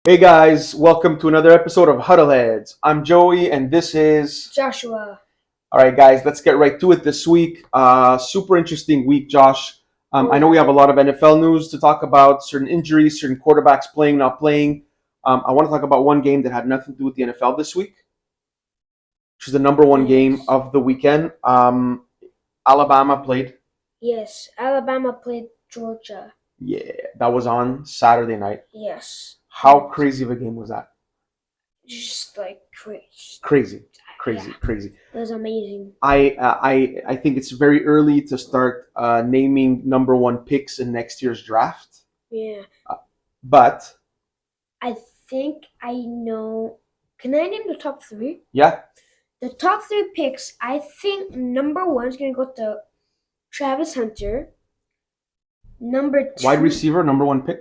Hey guys, welcome to another episode of Huddleheads. I'm Joey, and this is. Joshua. All right, guys, let's get right to it this week. Super interesting week, Josh. I know we have a lot of NFL news to talk about, certain injuries, certain quarterbacks playing, not playing. I want to talk about one game that had nothing to do with the NFL this week, which is the number one game Yes. of the weekend. Alabama played. Yes, Alabama played Georgia. Yeah, that was on Saturday night. Yes. How crazy of a game was that? Just like crazy. Crazy, Yeah, crazy. it was amazing. I think it's very early to start naming number one picks in next year's draft. Yeah. But I think I know. Can I name the top three? yeah, The top three picks, I think number one is going to go to Travis Hunter. Number two. wide receiver, number one pick.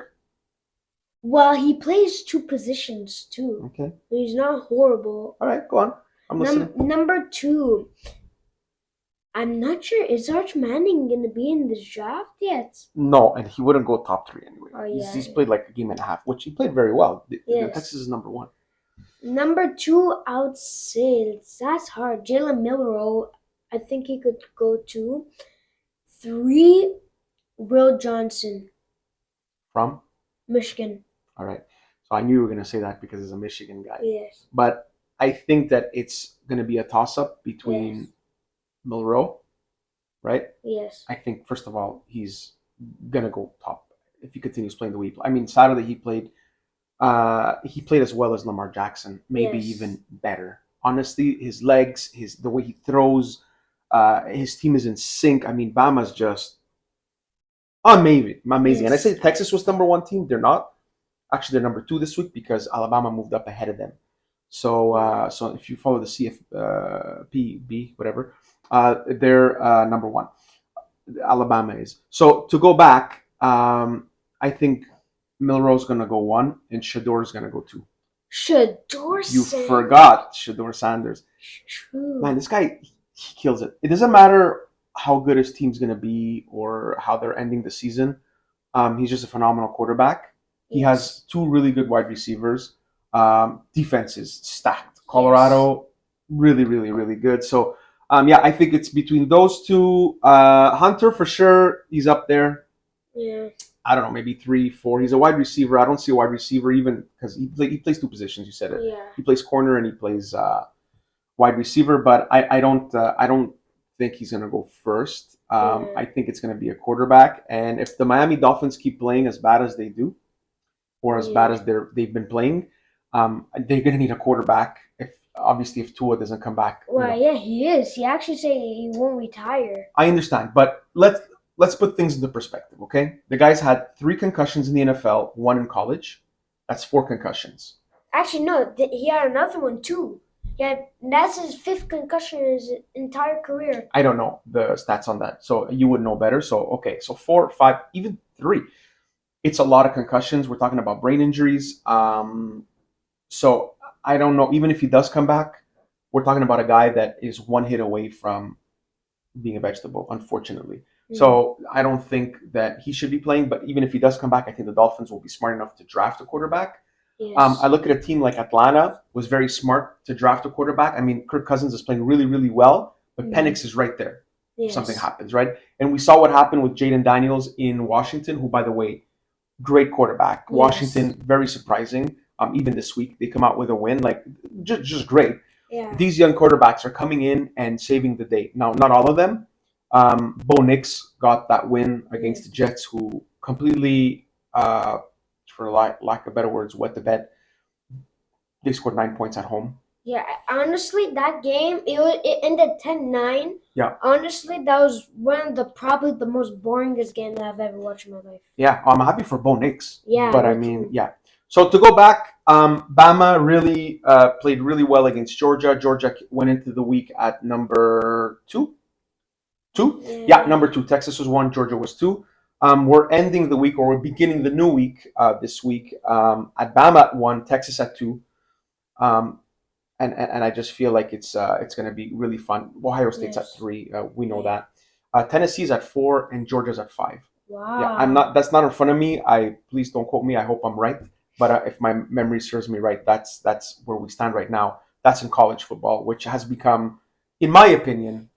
Well, he plays two positions too. Okay. He's not horrible. All right, go on. I'm listening. Number two. I'm not sure. Is Arch Manning going to be in this draft yet? No, and he wouldn't go top three anyway. Oh, He's played like a game and a half, which he played very well. The Yes. Texas is number one. Number two, I would say that's hard. Jalen Milroe, I think he could go to. Three, Will Johnson, From? Michigan. All right. So I knew you were going to say that because he's a Michigan guy. Yes. But I think that it's going to be a toss-up between Milroe, right? Yes. I think, first of all, he's going to go top if he continues playing the way he played. I mean, Saturday he played as well as Lamar Jackson, maybe Yes. even better. Honestly, his legs, the way he throws, his team is in sync. I mean, Bama's just amazing. Yes. And I say Texas was number one team. They're not. Actually, they're number two this week because Alabama moved up ahead of them. So if you follow the CFPB, whatever, they're number one. Alabama is. So to go back, I think Milroe's gonna go one, and Shador's gonna go two. Shador You Sanders. forgot Shador Sanders. True. Man, this guy, he kills it. It doesn't matter how good his team's gonna be or how they're ending the season. He's just a phenomenal quarterback. He has two really good wide receivers. Defense is stacked. Colorado, really, really, really good. So, yeah, I think it's between those two. Hunter, for sure, he's up there. Yeah. I don't know, maybe 3, 4. He's a wide receiver. I don't see a wide receiver even because he plays two positions. You said it. Yeah. He plays corner and he plays wide receiver. But I don't think he's gonna go first. I think it's gonna be a quarterback. And if the Miami Dolphins keep playing as bad as they do, or as bad as they've been playing, they're gonna need a quarterback. If Tua doesn't come back. Well, yeah, he is. He actually said he won't retire. I understand, but let's put things into perspective, okay? The guy's had 3 concussions in the NFL, 1 in college. That's 4 concussions. Actually, no, he had another one too. Yeah, that's his 5th concussion in his entire career. I don't know the stats on that, so you would know better. So okay, so 4, 5, even 3. It's a lot of concussions. We're talking about brain injuries. So I don't know. Even if he does come back, we're talking about a guy that is one hit away from being a vegetable, unfortunately. So I don't think that he should be playing. But even if he does come back, I think the Dolphins will be smart enough to draft a quarterback. Yes. I look at a team like Atlanta was very smart to draft a quarterback. I mean, Kirk Cousins is playing really, really well, but Penix is right there. Yes. Something happens, right? And we saw what happened with Jaden Daniels in Washington, who, by the way, great quarterback. Yes. Washington, very surprising. Even this week, they come out with a win, like just great. Yeah. These young quarterbacks are coming in and saving the day. Now, not all of them. Bo Nix got that win against the Jets, who completely, for lack of better words, wet the bed. They scored 9 points at home. Yeah, honestly, that game, it ended 10-9. Yeah. Honestly, that was one of probably the most boringest games I've ever watched in my life. Yeah, I'm happy for Bo Nix. Yeah. But I mean, yeah. So to go back, Bama really played really well against Georgia. Georgia went into the week at number 2. 2? Yeah, number 2. Texas was 1, Georgia was 2. We're ending the week, or we're beginning the new week this week at Bama at 1, Texas at 2. And I just feel like it's going to be really fun. Ohio State's at 3. We know that. Tennessee's at 4 and Georgia's at 5. Wow. Yeah, that's not in front of me. Please don't quote me. I hope I'm right. but if my memory serves me right, that's where we stand right now. That's in college football, which has become, in my opinion,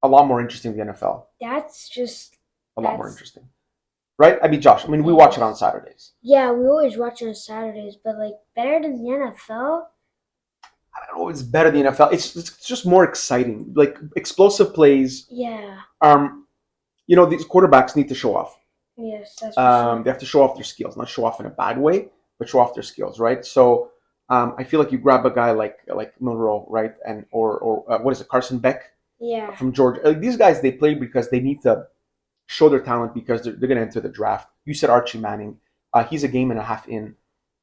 a lot more interesting than the NFL. That's just A lot more that's interesting, right? I mean, Josh. I mean, we watch it on Saturdays. yeah. We always watch on Saturdays, but like better than the NFL. I don't know if it's better than the NFL. It's just more exciting. Like explosive plays. Yeah. These quarterbacks need to show off. Yes, that's for sure. They have to show off their skills, not show off in a bad way, but show off their skills, right? So I feel like you grab a guy like Milrow, right, and or what is it, Carson Beck Yeah. from Georgia. Like, these guys, they play because they need to show their talent because they're going to enter the draft. You said Archie Manning. He's a game and a half in.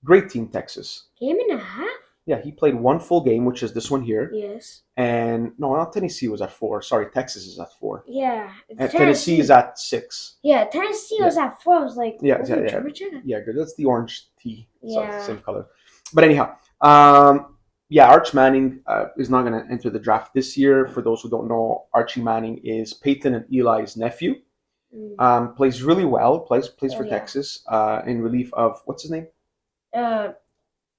Great team, Texas. Game and a half? Yeah, he played one full game, which is this one here. Yes. And no, not Tennessee was at 4. Sorry, Texas is at 4. Yeah. And Tennessee is at 6. Yeah, Tennessee was at 4. I was like, Yeah, over yeah. Georgia? Yeah, good. That's the orange tee. So it's Yeah. the same color. But anyhow, Arch Manning is not going to enter the draft this year. For those who don't know, Archie Manning is Peyton and Eli's nephew. Plays really well. Plays for Texas in relief of, what's his name?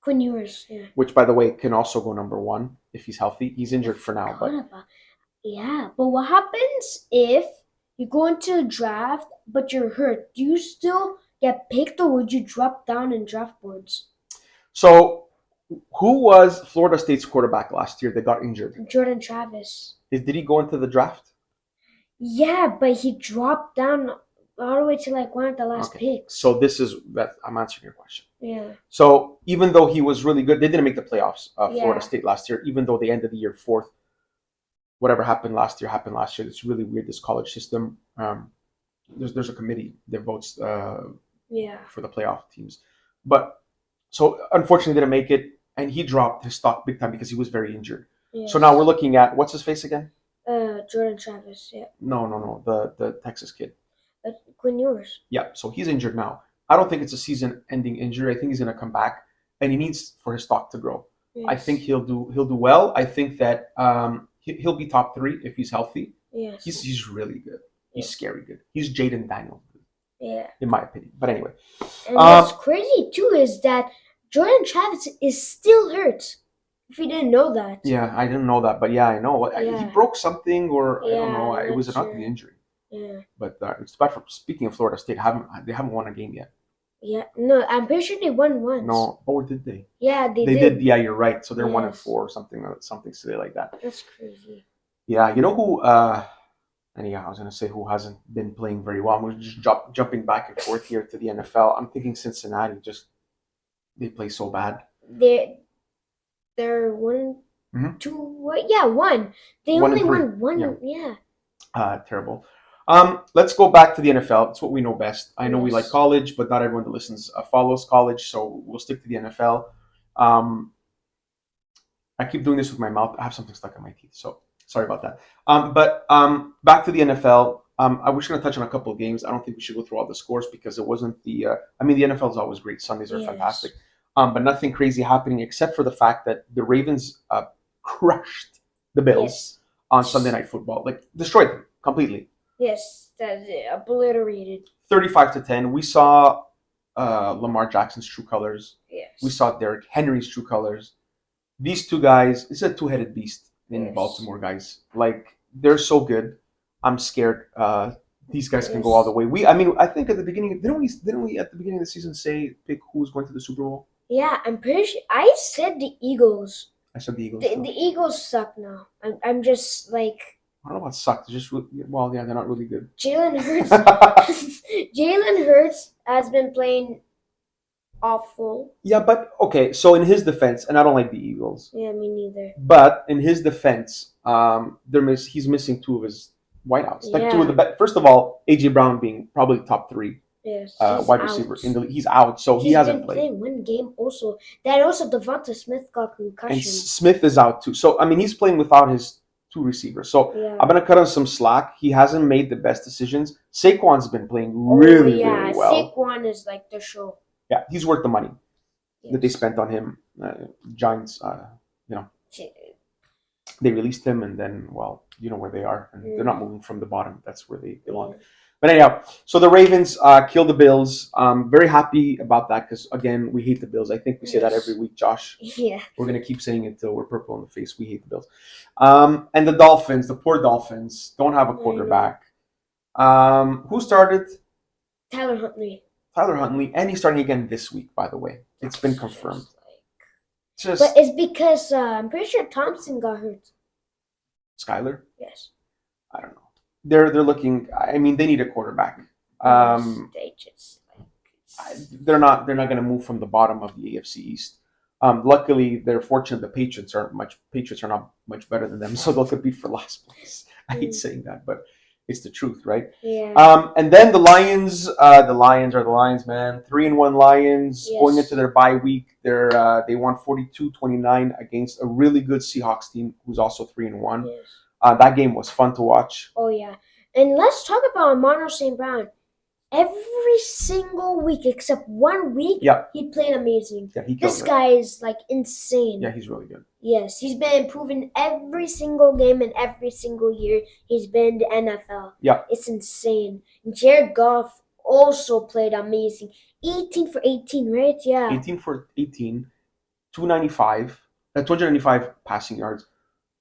Quinn Ewers, yeah. Which, by the way, can also go number 1 if he's healthy. He's injured for now. But what happens if you go into a draft but you're hurt? Do you still get picked, or would you drop down in draft boards? So, who was Florida State's quarterback last year that got injured? Jordan Travis. Did he go into the draft? Yeah, but he dropped down all the way to like one of the last picks. So this is that I'm answering your question. Yeah. So even though he was really good, they didn't make the playoffs. Florida State last year, even though they ended the year 4th. Whatever happened last year happened last year. It's really weird, this college system. There's a committee that votes for the playoff teams, but so unfortunately didn't make it, and he dropped his stock big time because he was very injured. Yes. So now we're looking at, what's his face again? Jordan Travis. Yeah. No, the Texas kid. Quinn Ewers. Yeah, so he's injured now. I don't think it's a season-ending injury. I think he's going to come back, and he needs for his stock to grow. Yes. I think he'll do well. I think that he'll be top 3 if he's healthy. Yes. He's really good. He's scary good. He's Jaden Daniels. Yeah. In my opinion. But anyway. And what's crazy too is that Jordan Travis is still hurt. If you didn't know that. Yeah, I didn't know that, but yeah, I know. Yeah. He broke something, or I don't know. It was an ugly injury. Yeah. But it's bad for, speaking of Florida State, they haven't won a game yet. Yeah, no, I'm pretty sure they won once. No, or did they? Yeah, they did. Yeah, you're right. So they're 1-4 or something silly like that. That's crazy. Yeah, you know who? Anyhow, I was gonna say who hasn't been playing very well. I'm just jumping back and forth here to the NFL. I'm thinking Cincinnati. Just they play so bad. They're 1, 2. Yeah, 1. They only won 1. Yeah. Terrible. Let's go back to the NFL. It's what we know best. I know we like college, but not everyone that listens follows college, so we'll stick to the NFL. I keep doing this with my mouth. I have something stuck in my teeth, so sorry about that. But back to the NFL. I was going to touch on a couple of games. I don't think we should go through all the scores because it wasn't the. The NFL is always great. Sundays are fantastic, but nothing crazy happening except for the fact that the Ravens crushed the Bills on Sunday Night Football, like destroyed them completely. Yes, that's obliterated. 35-10. We saw Lamar Jackson's true colors. Yes. We saw Derrick Henry's true colors. These two guys, it's a two-headed beast in Baltimore, guys. Like, they're so good. I'm scared. These guys can go all the way. I think at the beginning, didn't we at the beginning of the season pick who's going to the Super Bowl? Yeah, I'm pretty sure. I said the Eagles. I said the Eagles. The Eagles suck now. I'm just like. I don't know about suck. They're just they're not really good. Jalen Hurts has been playing awful. Yeah, but okay. So in his defense, and I don't like the Eagles. Yeah, me neither. But in his defense, he's missing 2 of his wideouts. Like 2 of the best. First of all, AJ Brown being probably top 3. Yes, wide receiver in the league. He's out, so he hasn't played. He's been playing 1 game also. That also Devonta Smith got concussion. And Smith is out too. So he's playing without his 2 receivers. So I'm gonna cut him some slack. He hasn't made the best decisions. Saquon's been playing really well. Saquon is like the show. Yeah, he's worth the money that they spent on him. Giants, they released him, and then you know where they are, and they're not moving from the bottom. That's where they belong. But anyhow, so the Ravens killed the Bills. Very happy about that because again, we hate the Bills. I think we say that every Yes. week, Josh. Yeah. We're gonna keep saying it till we're purple in the face. We hate the Bills. And the Dolphins, the poor Dolphins, don't have a I know. quarterback. Who started? Tyler Huntley. Tyler Huntley, and he's starting again this week. By the way, it's been That's confirmed. just like. But Just it's because I'm pretty sure Thompson got hurt. Skyler. Yes. I don't know. They're looking. I mean, they need a quarterback. Yes. Um, They just like. they're not going to move from the bottom of the AFC East. Luckily, they're fortunate the Patriots are not much better than them, so they'll compete for last place. I hate saying that, but it's the truth, right? Yeah. And then the Lions, the Lions, man. 3-1 Lions going into Yes. their bye week. They won 42-29 against a really good Seahawks team who's also 3-1. Yes. That game was fun to watch. Oh yeah. And let's talk about Amon St. Brown. Every single week except 1 week, Yeah, he played amazing. yeah, he This killed it. guy is like insane. Yeah, he's really good. Yes, he's been improving every single game and every single year he's been in the NFL. Yeah, It's insane. Jared Goff also played amazing. 18 for 18, right? Yeah. 18 for 18, 295 passing yards,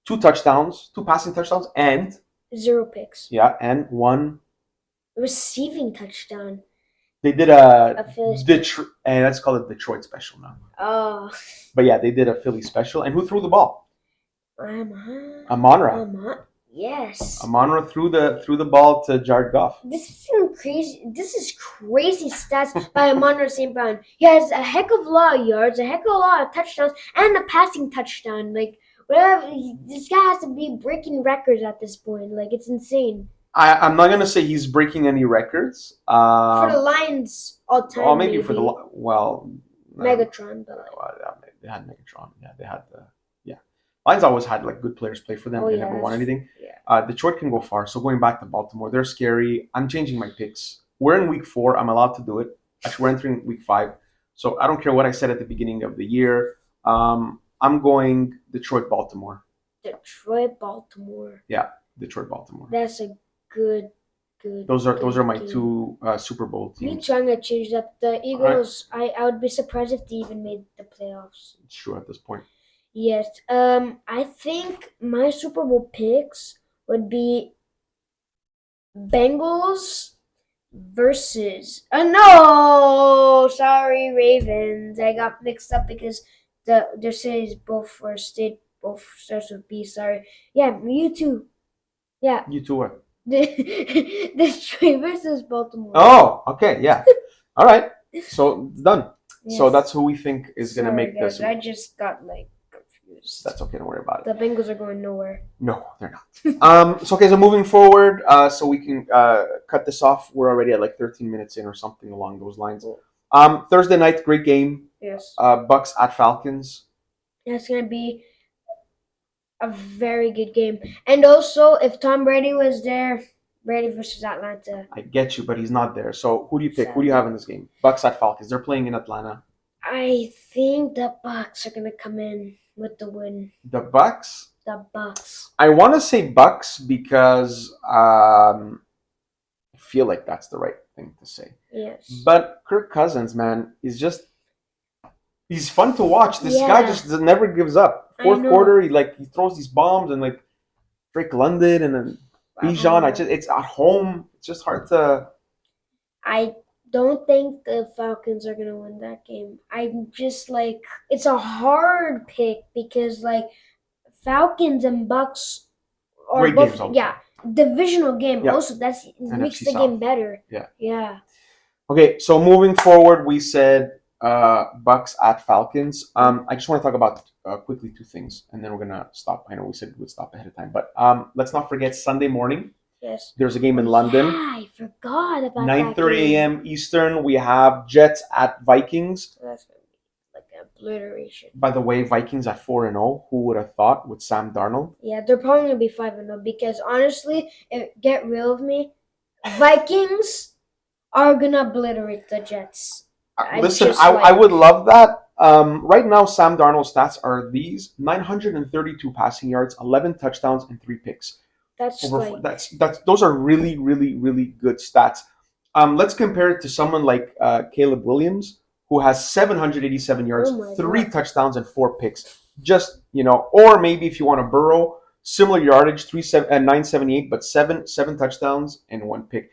two passing touchdowns, and 0 picks. yeah, and one. Receiving touchdown. They did A Philly Detroit, and let's call it Detroit special now. Oh. But yeah, they did a Philly special, and who threw the ball? Amon. Yes. Amon-Ra threw the ball to Jared Goff. This is crazy. This is crazy stats by Amon St. Brown. He has a heck of a lot of yards, a heck of a lot of touchdowns, and a passing touchdown. Like whatever, this guy has to be breaking records at this point. Like it's insane. I'm not gonna say he's breaking any records. For the Lions, all time. Well, maybe for the Megatron, but they had Megatron. Yeah, they had the Lions always had like good players play for them. Oh, They never won anything. Yeah. Detroit can go far. So going back to Baltimore, they're scary. I'm changing my picks. We're in week 4. I'm allowed to do it. Actually, we're entering week 5. So I don't care what I said at the beginning of the year. I'm going Detroit, Baltimore. Detroit, Baltimore. Yeah, Detroit, Baltimore. That's a good. Those are my game. 2 Super Bowl Me teams. trying to change up the Eagles. I would be surprised if they even made the playoffs. It's true at this point. Yes. I think my Super Bowl picks would be Bengals versus. No, sorry, Ravens. I got mixed up because their cities both starts with B. Sorry. Yeah, you too. Yeah. You two what? Detroit versus Baltimore. Oh, okay, yeah. All right. So it's done. Yes. So that's who we think is going to make guys, this. I just got confused. That's okay. Don't worry about it. The Bengals are going nowhere. No, they're not. So moving forward, so we can cut this off. We're already at like 13 minutes in or something along those lines. Thursday night, great game. Yes. Bucks at Falcons. That's going to be a very good game. And also, if Tom Brady was there, Brady versus Atlanta. I get you, but he's not there. So who do you pick? Who do you have in this game? Bucks at Falcons. They're playing in Atlanta. I think the Bucks are going to come in with the win. The Bucks? The Bucks. I want to say Bucks because I feel like that's the right thing to say. Yes. But Kirk Cousins, man, he's fun to watch. This guy just never gives up. Fourth quarter, he throws these bombs and like Drake London and then Bijan. It's at home. It's just hard to. I don't think the Falcons are gonna win that game. I'm just like it's a hard pick because like Falcons and Bucks are great both games. Yeah, divisional game. Yeah. Also, that makes NFC the South. game better. Yeah. Yeah. Okay, so moving forward, we said Bucks at Falcons. I just want to talk about quickly 2 things, and then we're gonna stop. I know we said we would stop ahead of time, but let's not forget Sunday morning. Yes. There's a game in London. Yeah, I forgot about 9:30 a.m. Eastern. We have Jets at Vikings. That's gonna be like an obliteration. By the way, Vikings at 4-0. Who would have thought with Sam Darnold? Yeah, they're probably gonna be 5-0 because honestly, get real with me, Vikings are gonna obliterate the Jets. Listen, I would love that. Right now, Sam Darnold's stats are these: 932 passing yards, 11 touchdowns, and 3 picks. That's Over like that's those are really really really good stats. Let's compare it to someone like Caleb Williams, who has 787 yards, oh my three god. touchdowns, and four picks. Just or maybe if you want to Burrow, similar yardage, 978, but seven touchdowns and one pick.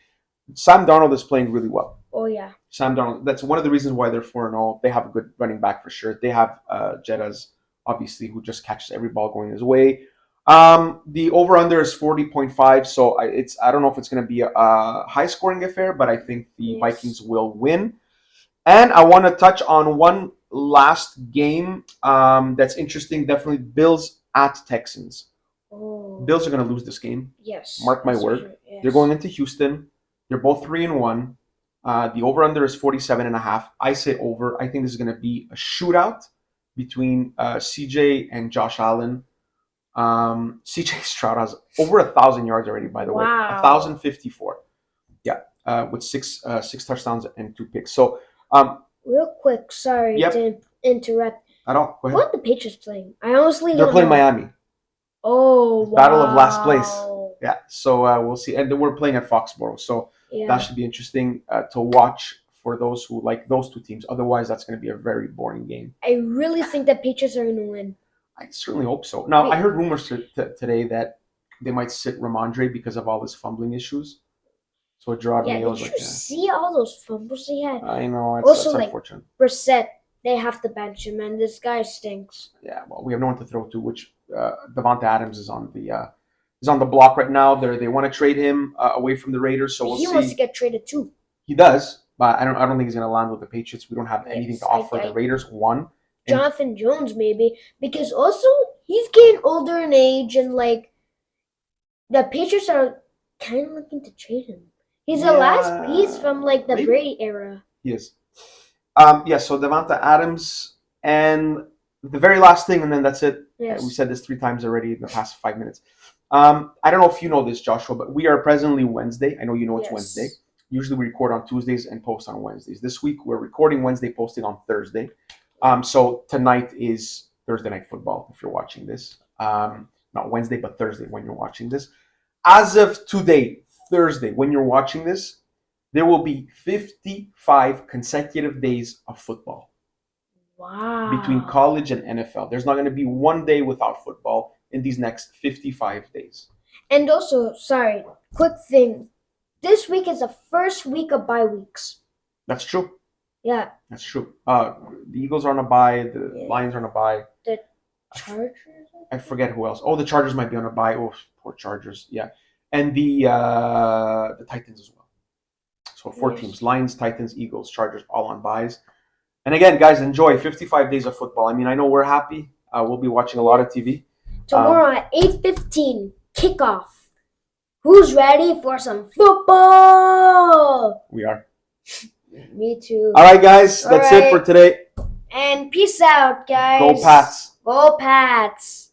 Sam Darnold is playing really well. Oh yeah. Sam Darnold. That's one of the reasons why they're 4-0. They have a good running back for sure. They have Jettas, obviously, who just catches every ball going his way. The over under is 40.5, so I don't know if it's going to be a high scoring affair, but I think the Yes. Vikings will win. And I want to touch on one last game that's interesting. Definitely Bills at Texans. Oh. Bills are going to lose this game. Yes. Mark my that's for word. sure, yes. They're going into Houston. They're both 3-1. The over under is 47.5. I say over. I think this is going to be a shootout between CJ and Josh Allen. CJ Stroud has over 1,000 yards already, by the way. Wow. 1,054. Yeah, with six touchdowns and two picks. So, Real quick, sorry Yep. to interrupt. I don't. Go Who ahead. are the Patriots playing? I honestly They're don't playing know. Miami. Oh wow. Battle of last place. Yeah, so we'll see. And then we're playing at Foxborough, so Yeah. that should be interesting to watch for those who like those two teams. Otherwise, that's going to be a very boring game. I really think the Patriots are gonna win. I certainly hope so. Now, Wait. I heard rumors today that they might sit Ramondre because of all his fumbling issues. So Gerard Yeah, Mayo's did like, you see all those fumbles he had? I know Also, it's like- unfortunate. Brissett, they have to bench him, and this guy stinks. Yeah, well, we have no one to throw to. Which Devonta Adams is on the block right now. They want to trade him away from the Raiders, so we'll he see. wants to get traded too. He does, but I don't think he's going to land with the Patriots. We don't have anything Yes, to offer the Raiders. One, Jonathan Jones maybe, because also he's getting older in age, and like the Patriots are kind of looking to trade him. He's the last piece from like the maybe. Brady era. He is. So Devonta Adams, and the very last thing, and then that's it. Yes. We said this 3 times already in the past 5 minutes. I don't know if you know this, Joshua, but we are presently Wednesday. I know you know it's Yes. Wednesday. Usually we record on Tuesdays and post on Wednesdays. This week we're recording Wednesday, posting on Thursday. So tonight is Thursday Night Football if you're watching this. Not Wednesday, but Thursday when you're watching this. As of today, Thursday, when you're watching this, there will be 55 consecutive days of football Wow. between college and NFL. There's not going to be one day without football in these next 55 days. And also, sorry, quick thing. This week is the first week of bye weeks. That's true. Yeah. That's true. The Eagles are on a bye. The Yeah. Lions are on a bye. The Chargers? I forget who else. Oh, the Chargers might be on a bye. Oh, poor Chargers. Yeah. And the Titans as well. So 4 Yes. teams. Lions, Titans, Eagles, Chargers, all on byes. And again, guys, enjoy 55 days of football. I mean, I know we're happy. We'll be watching a lot of TV. Tomorrow at 8:15, kickoff. Who's ready for some football? We are. Me too. All right, guys. That's it for today. And peace out, guys. Go Pats. Go Pats.